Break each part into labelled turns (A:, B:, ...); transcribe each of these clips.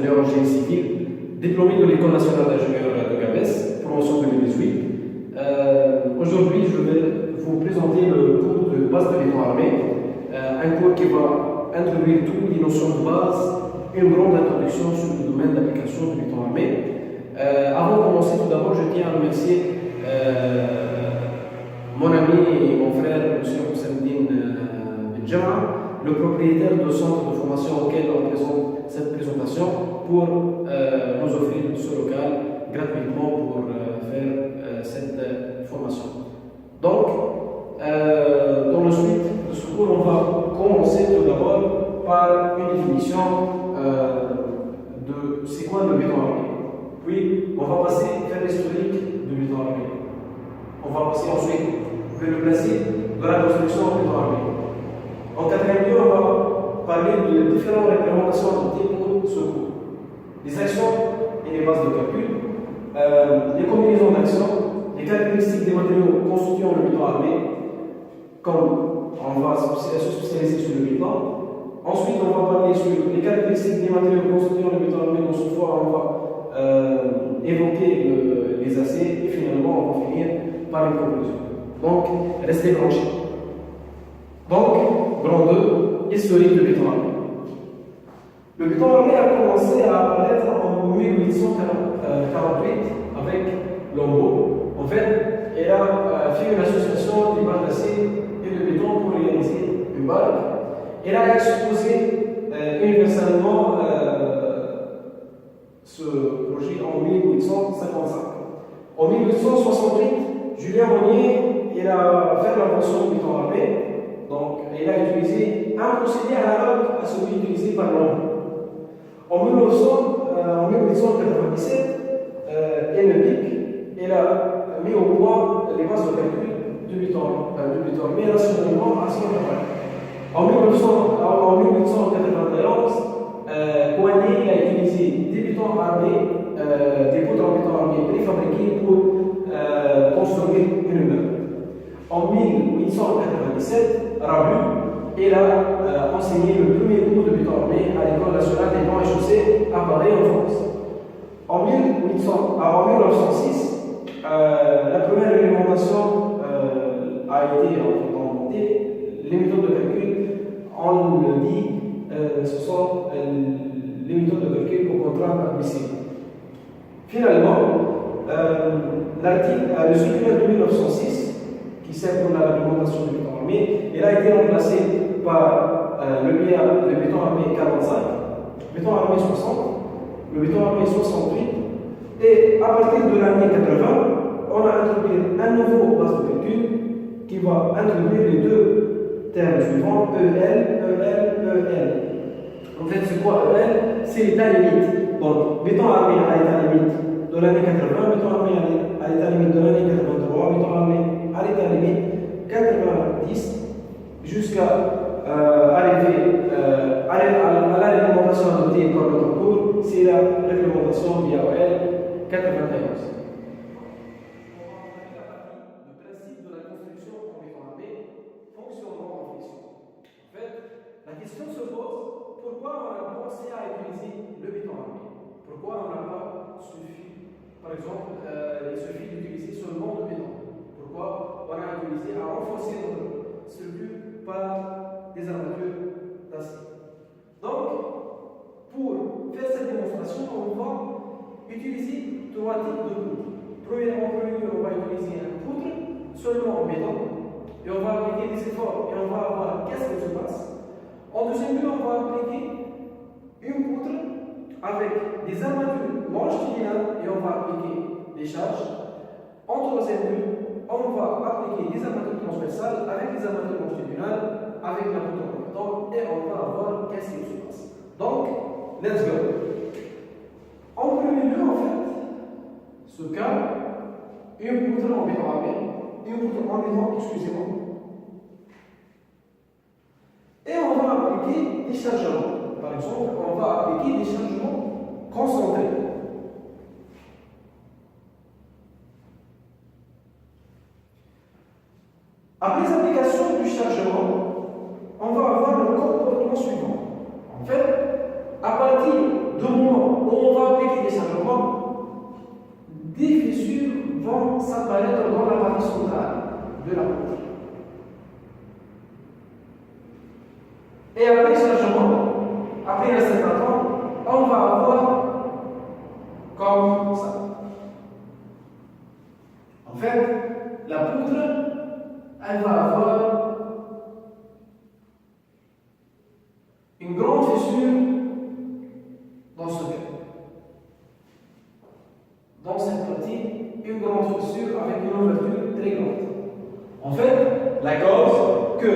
A: ingénieur en génie civil, diplômé de l'École nationale d'ingénieurs de Gabès, promotion 2018. Aujourd'hui, je vais vous présenter le cours de base de béton armé, un cours qui va introduire toutes les notions de base, une grande introduction sur le domaine d'application du béton armé. Avant de commencer, tout d'abord, je tiens à remercier mon ami et mon frère, M. Hossein Benjama, le propriétaire du centre de formation auquel on présente cette présentation, pour nous offrir ce local gratuitement pour faire cette formation. Donc, dans la suite de ce cours, on va commencer tout d'abord par une définition de c'est quoi le béton armé. Puis, on va passer faire l'historique du béton armé. On va passer ensuite vers le principe de la construction du béton armé. En quatrième lieu, on va parler de différentes réglementations adoptées pour ce cours. Les actions et les bases de calcul, les combinaisons d'actions, les caractéristiques des matériaux constituant le béton armé, comme on va se spécialiser sur le béton. Ensuite, on va parler sur les caractéristiques des matériaux constituant le béton armé. Dans ce fois, on va évoquer les aciers et finalement, on va finir par une conclusion. Donc, restez branchés. Donc, grand 2, historique du béton armé. Le béton armé a commencé à apparaître en 1848 avec Lombo. En fait, elle a fait une association des barres d'acier et de béton pour réaliser une barre. Elle a exposé universellement ce projet en 1855. En 1868, Julien Monnier il a fait l'invention du béton armé. Donc, il a utilisé un procédé analogue à celui utilisé par l'homme. En 1897, il a mis au point les bases de calcul du béton armé nationalement à son travail. En 1891, Coigny a utilisé des bétons armés, des poutres en béton armé préfabriquées pour construire une meuble. En 1897, Rabu, il a enseigné le premier cours de béton armé à l'École nationale des ponts et chaussées à Paris en France. En 1906, la première réglementation a été inventée. Les méthodes de calcul, on le dit, ce sont les méthodes de calcul au contrat admissible. Finalement, le circulaire de 1906, qui sert pour la réglementation du béton armé, il a été remplacé par le béton armé 45, le béton armé 60, le béton armé 68, et à partir de l'année 80, on a introduit un nouveau base de calcul qui va introduire les deux termes suivants, EL, EL. En fait, c'est quoi EL? C'est l'état limite. Donc, béton armé à l'état limite de l'année 80, béton armé à l'état limite de l'année 83, béton armé à l'état limite 90, jusqu'à arriver à la réglementation adoptée par le concours, c'est la réglementation BAOL 91. Le principe de la construction en béton armé, fonctionnement en friction. En fait, la question se pose, pourquoi on a pensé à utiliser le béton armé? Pourquoi on n'a pas suffi, par exemple, il suffit d'utiliser seulement le béton? Pourquoi on a utilisé à renforcer notre structure par des armatures d'acier? Donc, pour faire cette démonstration, on va utiliser trois types de poutres. En premier lieu, on va utiliser un poutre seulement en béton, et on va appliquer des efforts et on va voir qu'est-ce qui se passe. En deuxième lieu, on va appliquer une poutre avec des armatures longitudinales et on va appliquer des charges. En troisième lieu, on va appliquer des armatures transversales avec des armatures longitudinales avec la poutre en béton et on va voir qu'est-ce qui se passe. Donc, let's go. En premier lieu, en fait, ce cas, une poutre en béton armé, une poutre en béton, excusez-moi. Et on va appliquer des chargements. Par exemple, on va appliquer des chargements concentrés. Après l'application du chargement, on va avoir le comportement suivant. En fait, à partir du moment vont s'apparaître dans la partie centrale de la poutre. Et après le chargement, après un certain temps, on va avoir comme ça. En fait, la poutre, elle va avoir une grande fissure dans ce cas. Dans cette partie, une grande fissure avec une ouverture très grande. En fait, la cause que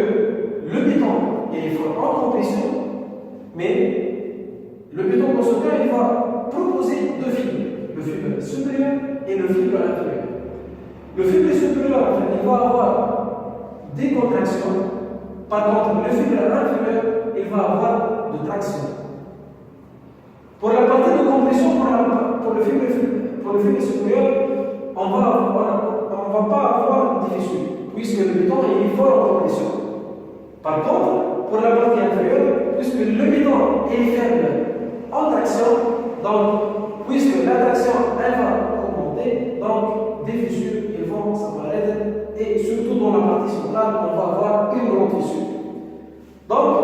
A: le béton est fort en compression, mais le béton dans ce cas, il va proposer deux fibres, le fibre supérieur et le fibre inférieur. Le fibre supérieur, en fait, il va avoir des contractions. Par contre, le fibre inférieur, il va avoir de traction. Pour la partie de compression, pour le fibre supérieur, on va pas avoir de fissure, puisque le béton est fort en compression. Par contre, pour la partie inférieure, puisque le béton est faible en traction, donc, puisque la traction elle va augmenter, donc des fissures ils vont s'apparaître, et surtout dans la partie centrale, on va avoir une grande fissure. Donc,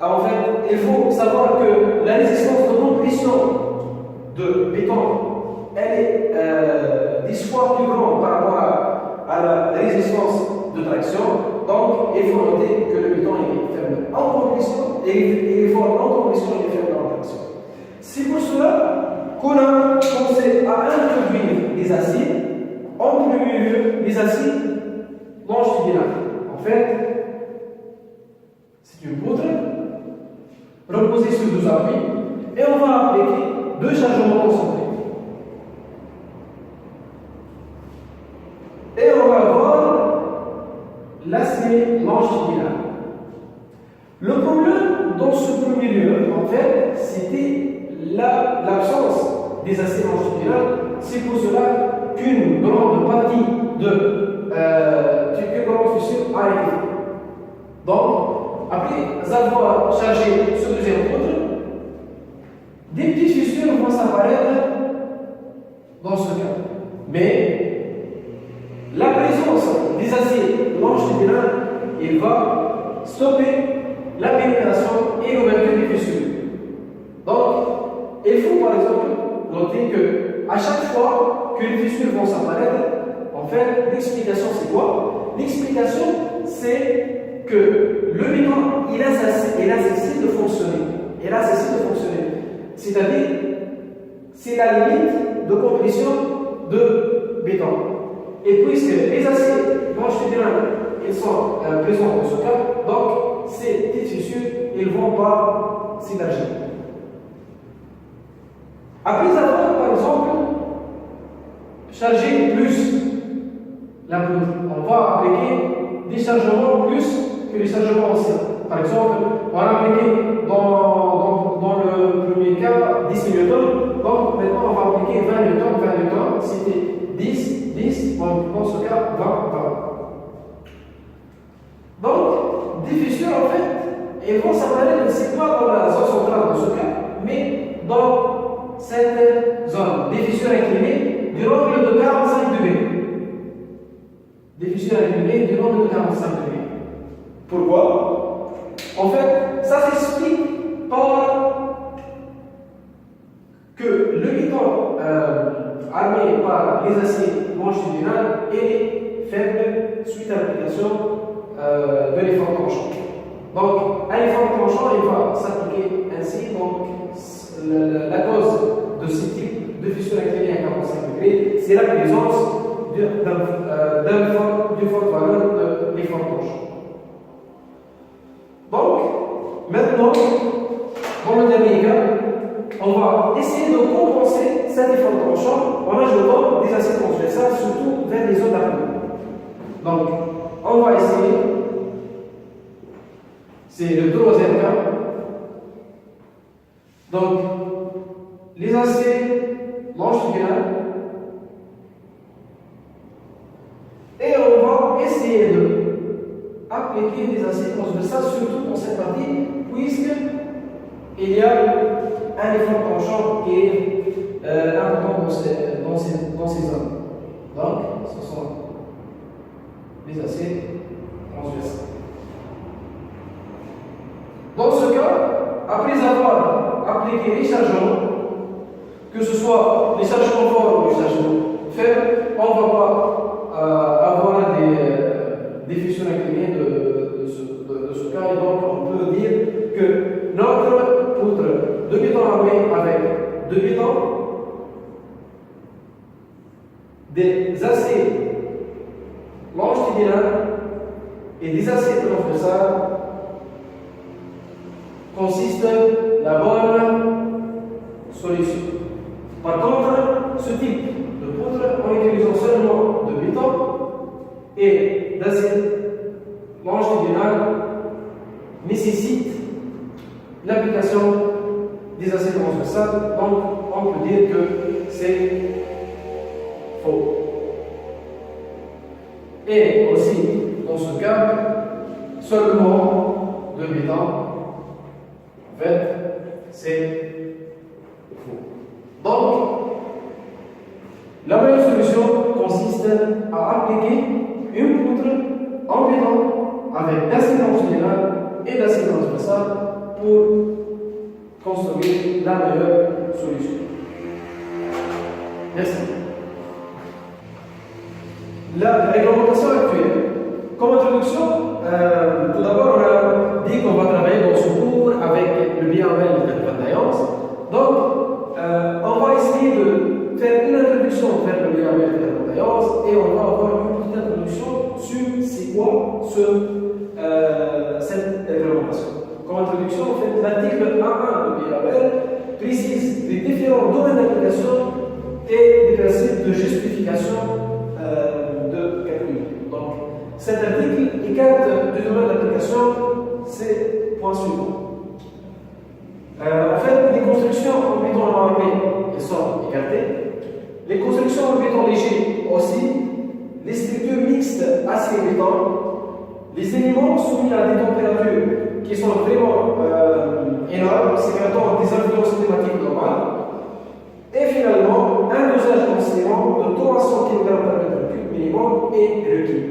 A: en fait, il faut savoir que la résistance de compression de béton, elle est 10 fois plus grande par rapport à la résistance de traction. Donc, il faut noter que le béton est faible en compression et il est fort en compression et faible en traction. C'est pour cela qu'on a commencé à introduire les acides, en premier lieu les acides longitudinales. En fait, c'est une poutre reposée sur deux appuis et on va appliquer deux chargements concentrés. Et on va avoir l'acier longitudinal. Le problème dans ce premier lieu, en fait, c'était l'absence des aciers longitudinaux. C'est pour cela qu'une grande partie qu'une grande fissure a été faite. Donc, après avoir chargé ce deuxième poutre, des petites fissures vont s'apparaître dans ce cas. Mais la présence des aciers longitudinaux, il va stopper la pénétration et l'ouverture des fissures. Donc, il faut par exemple noter que à chaque fois que les fissures vont s'apparaître, en fait, l'explication c'est quoi? L'explication c'est que le béton il a cessé de fonctionner. C'est-à-dire, c'est la limite de compression de béton. Et puisque les aciers longitudinaux ils sont présents dans ce cas, donc ces petites fissures ils ne vont pas s'élargir. Après avoir, par exemple, chargé plus la poutre, on va appliquer des chargements plus que les chargements anciens. Par exemple, on a appliqué dans le premier cas 10 newtons, donc maintenant on va appliquer 20 newtons, c'était 10, dans ce cas 20. Donc, des fissures en fait, elles vont s'apparaître, c'est pas dans la zone centrale dans ce cas, mais dans cette zone, des fissures inclinées du angle de 45 degrés. Des fissures inclinées du angle de 45 degrés. Pourquoi? En fait, ça s'explique par que le béton armé par les aciers longitudinaux est faible suite à l'application de l'effort tranchant. Donc, un effort tranchant, il va s'appliquer ainsi. Donc, la cause de ce type de fissure inclinée à 45 degrés, c'est la présence d'une forte valeur de l'effort tranchant. Donc, maintenant, dans le dernier cas, on va essayer de compenser cet effort tranchant en ajoutant des aciers transversales, surtout vers les zones d'appui. Donc, on va essayer, c'est le troisième cas. Donc, les aciers longitudinaux, et on va essayer de appliquer des aciers transversales, surtout dans cette partie, puisqu'il y a un effort tranchant qui est importants dans ces zones. Donc, ce sont les aciers transversaux. Dans ce cas, après avoir appliqué les chargements, que ce soit les chargements forts ou les chargements faibles, on ne va pas avoir des fusions inclinées de ce cas. Et donc, on peut dire que notre poutre de béton armé avec de béton, des aciers longitudinaux et des aciers transversaux consiste la bonne solution. Par contre, ce type de poutre, en utilisant seulement de béton et d'acier longitudinal, nécessite l'application des aciers transversaux. Donc, on peut dire que c'est faux. Et aussi, dans ce cas, seulement de béton. En fait, c'est faux. Donc, la meilleure solution consiste à appliquer une poutre en béton avec d'acier longitudinal et d'acier transversal pour construire la meilleure solution. Merci. La réglementation actuelle. Comme introduction, tout d'abord, on a dit qu'on va travailler dans ce cours avec le BAML de conveyance. Donc, on va essayer de faire une introduction vers le BAML de conveyance et on va avoir une petite introduction sur c'est quoi cette réglementation. Comme introduction, en fait, l'article 1.1 du BAML précise les différents domaines d'application et les principes de justification de calcul. Donc, cet article écarte du domaine d'application ces points suivants. En fait, les constructions en béton armé sont écartées. Les constructions en béton léger aussi. Les structures mixtes acier-béton. Les éléments soumis à des températures qui sont vraiment énormes, sécrétant des influences climatiques normales. Et finalement, un dosage en ciment de 300 kg par mètre cube minimum est requis.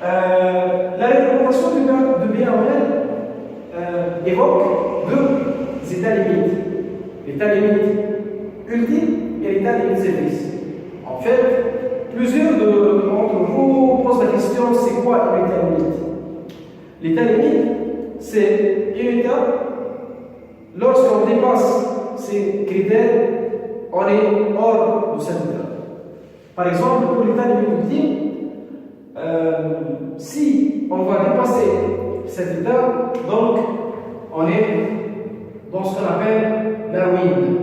A: La réglementation de BAML évoque deux états limites. L'état limite ultime et l'état limite service. En fait, plusieurs d'entre vous posent la question, c'est quoi l'état limite? L'état limite, c'est un état, lorsqu'on dépasse ces critères, on est hors de cet état. Par exemple, pour l'état limite ultime, si on va dépasser cet état, donc on est dans ce qu'on appelle la ruine.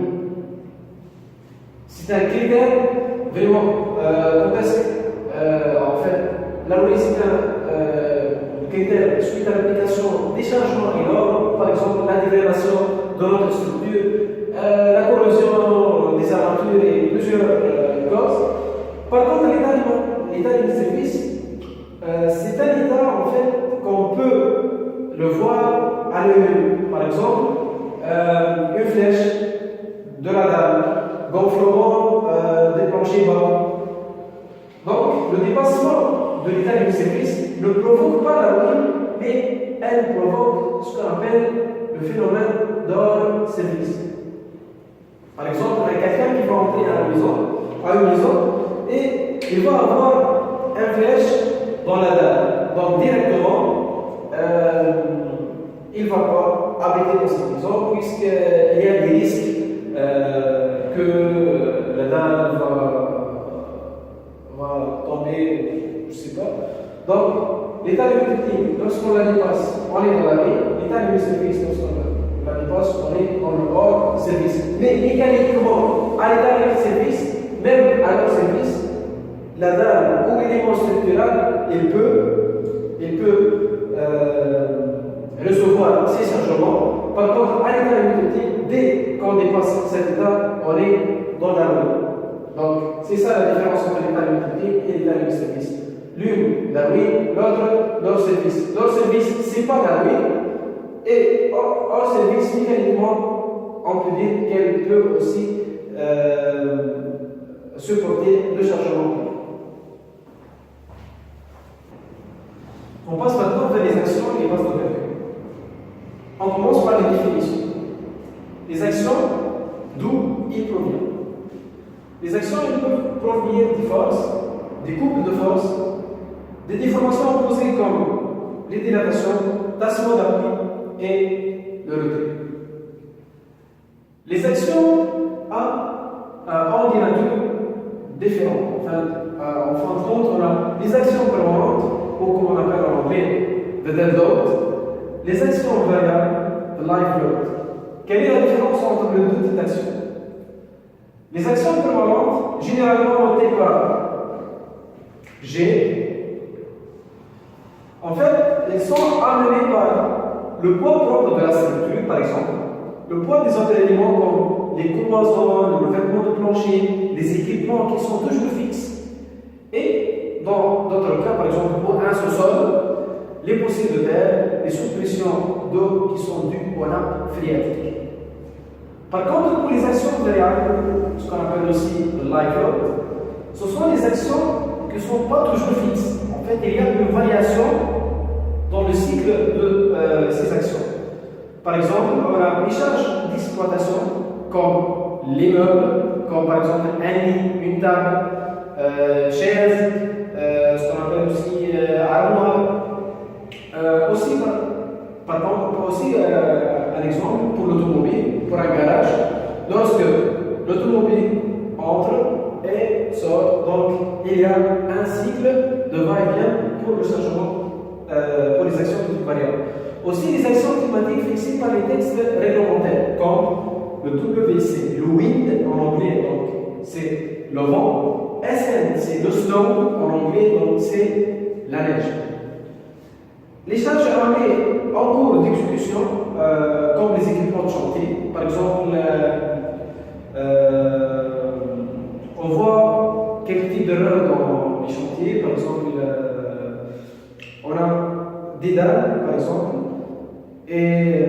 A: C'est un critère vraiment grotesque. En fait, la ruine, c'est un critère suite à l'application des changements énormes, par exemple la dégradation de notre structure, la corrosion des armatures et plusieurs causes. Par contre, l'état de service, c'est un état en fait qu'on peut le voir à l'œil nu. Par exemple, une flèche de la dalle, gonflement des planchers bas. Donc, le dépassement de l'état de service ne provoque pas la ruine, mais elle provoque ce qu'on appelle le phénomène d'hors-service. Par exemple, on a quelqu'un qui va entrer à une maison et il va avoir une flèche dans la dalle. Donc, directement, il ne va pas habiter dans cette maison puisqu'il y a des risques que la dalle va tomber, je ne sais pas. Donc, l'état limite ultime, lorsqu'on la dépasse, on est dans la vie. L'état limite service, lorsqu'on la dépasse, on est dans le hors service. Mais mécaniquement, à l'état limite service, même à leur service, la dalle ou l'élément structural, il peut recevoir ces changements. Par contre, à l'état limite ultime, dès qu'on dépasse cet état, on est dans la ruine. Donc, c'est ça la différence entre l'état limite ultime et l'état limite service. L'une, la ruine, l'autre, leur service. Leur service, c'est pas la ruine. Et hors service, mécaniquement, on peut dire qu'elle peut aussi supporter le chargement. On passe maintenant vers les actions et les bases de calcul. On commence par les définitions. Les actions, d'où ils proviennent. Les actions ils peuvent provenir des forces, des couples de forces, des déformations opposées comme les dilatations, tassement d'appui et le retrait. Les actions ont des natures différentes. En fin de compte, on a les actions permanentes, ou comme on appelle en anglais, the dead load, les actions variables, the life load. Quelle est la différence entre les deux types d'actions? Les actions permanentes, généralement notées par G, en fait, elles sont amenées par le poids propre de la structure, par exemple, le poids des autres éléments comme les cloisons, le revêtement de plancher, les équipements qui sont toujours fixes, et dans d'autres cas, par exemple, pour un sous-sol, les poussées de terre, les sous-pressions d'eau qui sont dues aux nappes phréatiques. Par contre, pour les actions variables, ce qu'on appelle aussi le life load, ce sont des actions qui ne sont pas toujours fixes. En fait, il y a une variation dans le cycle de ces actions. Par exemple, on a les charges d'exploitation, comme les meubles, comme par exemple un lit, une table, chaise, ce qu'on appelle aussi armoire. Aussi, par contre, aussi un exemple pour l'automobile, pour un garage, lorsque l'automobile entre et sort, donc il y a un cycle de va-et-vient pour le changement, pour les actions de type variable. Aussi les actions climatiques fixées par les textes réglementaires, comme le WC, le wind en anglais, donc c'est le vent, SN c'est le snow en anglais, donc c'est la neige. Les charges armées en cours d'exécution, comme les équipements de chantier, par exemple, on voit quelques types d'erreurs dans les chantiers, par exemple, on a des dalles, par exemple, et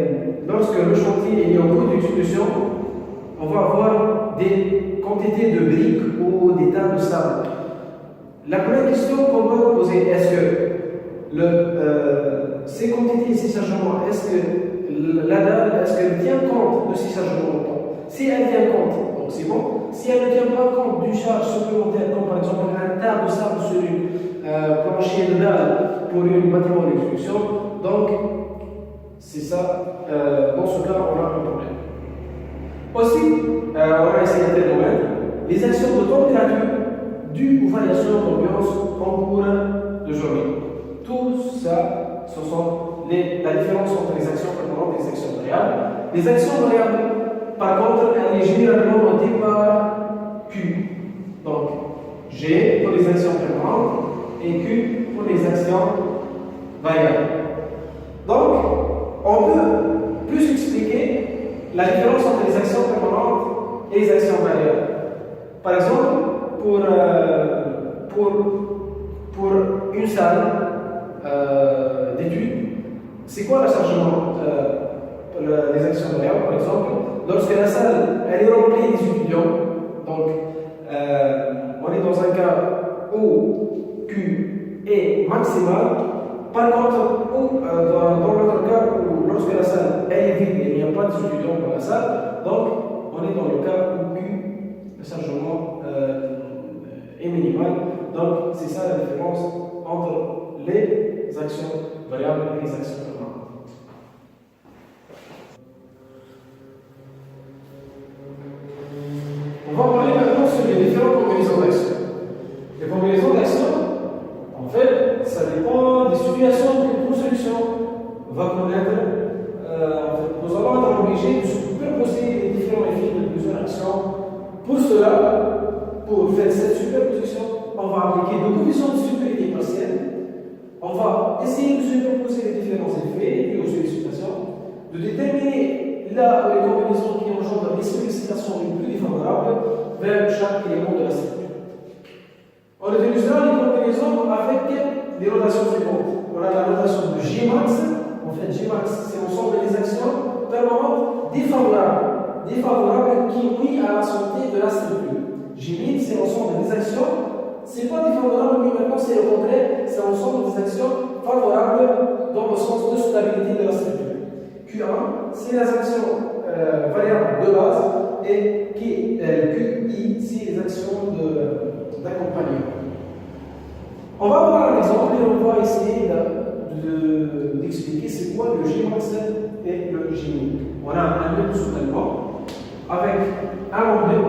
A: lorsque le chantier est en cours d'exécution, on va avoir des quantités de briques ou des tas de sable. La première question qu'on doit poser, est-ce que ces quantités, ces chargements, est-ce que la dalle, est-ce qu'elle tient compte de ces chargements ou pas? Si elle tient compte, donc c'est bon. Si elle ne tient pas compte d'une charge supplémentaire, comme par exemple un tas de sable sur une plancher de dalle pour un bâtiment d'exécution, donc c'est ça, dans ce cas, on a un problème. Aussi, on a essayé de phénomène, les actions de température dues aux variations d'ambiance en cours de journée. Tout ça, ce sont la différence entre les actions permanentes et les actions variables. Les actions variables, par contre, elle est généralement notée par Q. Donc, G pour les actions permanentes et Q pour les actions variables. Donc, on peut plus expliquer la différence entre les actions permanentes et les actions variables. Par exemple, pour une salle d'études, c'est quoi le chargement des actions variables, par exemple, lorsque la salle elle est remplie des étudiants, donc on est dans un cas où Q est maximal, par contre, dans l'autre cas où lorsque la salle elle est vide et il n'y a pas d'étudiants dans la salle, donc on est dans le cas où Q, le chargement est minimal, donc c'est ça la différence entre les actions variables et les actions permanentes. On va parler maintenant sur les différentes combinaisons d'actions. Les combinaisons d'actions, en fait, ça dépend des situations qu'une construction va connaître. Nous allons être obligés de superposer les différents effets de plusieurs actions. Pour cela, pour faire cette superposition, on va appliquer deux conditions de supériorité partielle. On va essayer de superposer les différents effets dus aux sollicitations, de déterminer là où les combinaisons qui engendrent les sollicitations les plus défavorables vers chaque élément de la structure. On utilisera les combinaisons avec des rotations suivantes. On a la rotation de Gmax. En fait, Gmax, c'est l'ensemble des actions permanentes défavorables défavorable qui nuit à la santé de la structure. J', c'est l'ensemble des actions. C'est pas défavorable, mais maintenant c'est le contraire, c'est l'ensemble des actions favorables dans le sens de stabilité de la structure. Q1, c'est les actions variables de base et QI, c'est les actions d'accompagnement. On va voir un exemple et on va essayer d'expliquer c'est quoi le J-max et le J-min. On a un nœud de soutènement avec un onglet,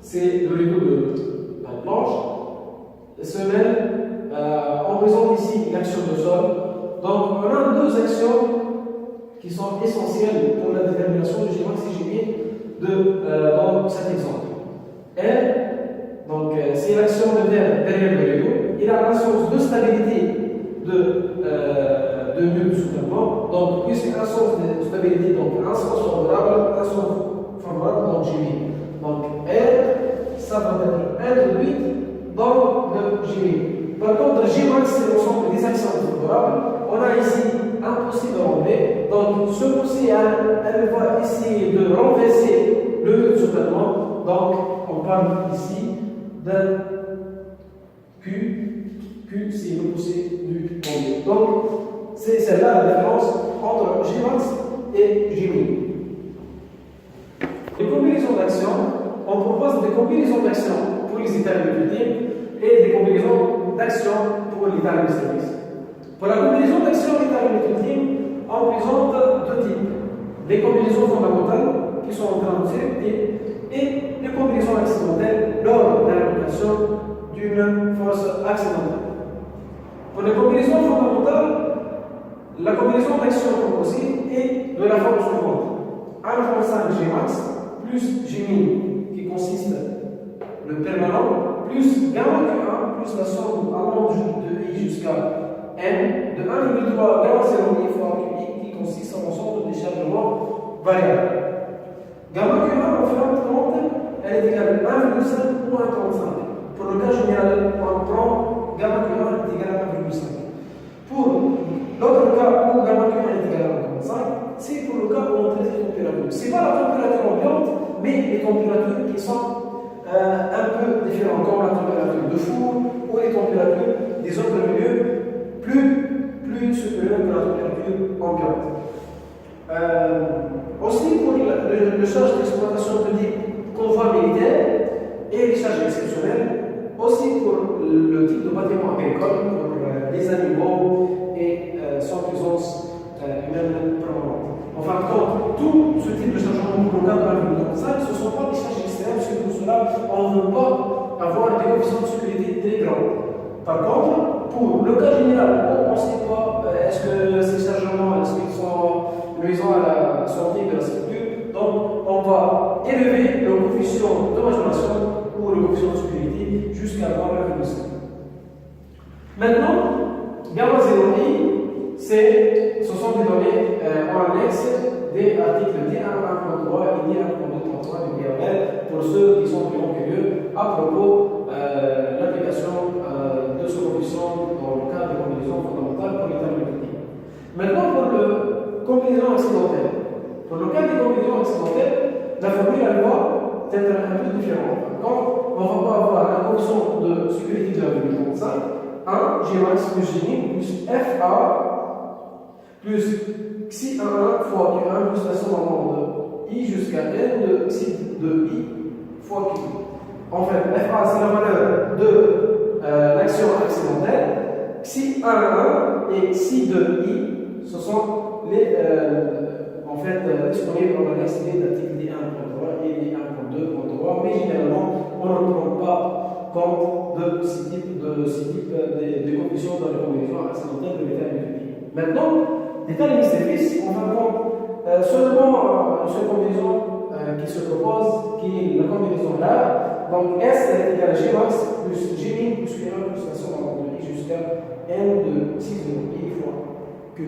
A: c'est le rideau de la planche. Semelle, on présente ici l'action de sol. Donc on a deux actions qui sont essentielles pour la détermination du J-max et J-min dans cet exemple. Elle, donc c'est l'action de terre derrière le rideau. Il a la source de stabilité de nœud de soutènement. Donc, puisqu'il y a une source de stabilité, donc un sens favorable, donc J'. Donc, R, ça va être introduite dans le J'. Par contre, J-max, c'est l'ensemble des actions favorables. On a ici un poussé de renverser. Donc, ce poussé, elle va essayer de renverser le nœud de soutènement. Donc, on parle ici d'un Q, c'est le poussé du rendu. Donc, c'est celle-là la différence entre J-max et J'. Les combinaisons d'actions, on propose des combinaisons d'actions pour les états multiples et des combinaisons d'actions pour l'état de service. Pour la combinaison d'actions et l'état multiples, on présente deux types. Les combinaisons fondamentales qui sont en train de s'effectuer et les combinaisons accidentelles lors de l'application d'une force accidentelle. Pour les combinaisons fondamentales, la combinaison d'action proposée est de la forme suivante: 1,5 G-max plus G', qui consiste le permanent, plus gamma Q1 plus la somme allant de I jusqu'à N de 1,3 gamma 0 I fois QI, qui consiste en l'ensemble des chargements variables. Gamma Q1 en forme 30, elle est égale à 1,5 ou 1,35. Pour le cas général, on prend gamma Q1 est égal à 1,5. Pour l'autre cas où gamma Q1 est égal à 1,5, c'est pour le cas où on traite les températures. Ce n'est pas la température ambiante, mais les températures qui sont un peu différentes, comme la température de four ou les températures des autres milieux plus supérieures que la température ambiante. Aussi pour le charge d'exploitation de type convoi militaire et les charges exceptionnelles, aussi pour le type de bâtiment agricole, pour les animaux et sans présence humaine permanente. En fin de compte, tout ce type de chargement pour le cas de la 2025, ce ne sont pas des charges externes, parce que pour cela, on ne veut pas avoir des coefficients de sécurité très grands. Par contre, pour le cas général, on ne sait pas est-ce que ces chargements sont nuisants à la santé de la structure, donc on va élever le coefficient de majoration ou le coefficient de sécurité jusqu'à 1,5. Maintenant, gamma 0i, ce sont des données en annexe des articles D1, 1.3 et D1.2.3 du DRL pour ceux qui sont vraiment curieux à propos de l'application de ce coefficient dans le cas des combinaisons fondamentales pour l'état multiplié. Maintenant, pour le combinaison accidentelle. Pour le cas des combinaisons accidentelles, la formule elle va être un peu différente. Quand on ne va pas avoir un coefficient de sécurité de la 2035, 1 G-max plus G' plus FA plus Xi11 fois Q1 plus la somme de I jusqu'à N de Xi de I fois Q. En fait, FA c'est la valeur de l'action accidentelle, Xi11 et Xi de I, ce sont les disponibles dans l'annexe D d'article D1.3 et D1.2.3, mais généralement on ne prend pas compte de ces types de coefficients dans les combinaisons accidentelles de l'état multiplié. Maintenant, l'état limite service, on va prendre seulement une seule combinaison qui se propose, qui est la combinaison là. Donc S est égal à G-max plus G' plus Q1 plus la somme de I jusqu'à N de 6 I fois QI.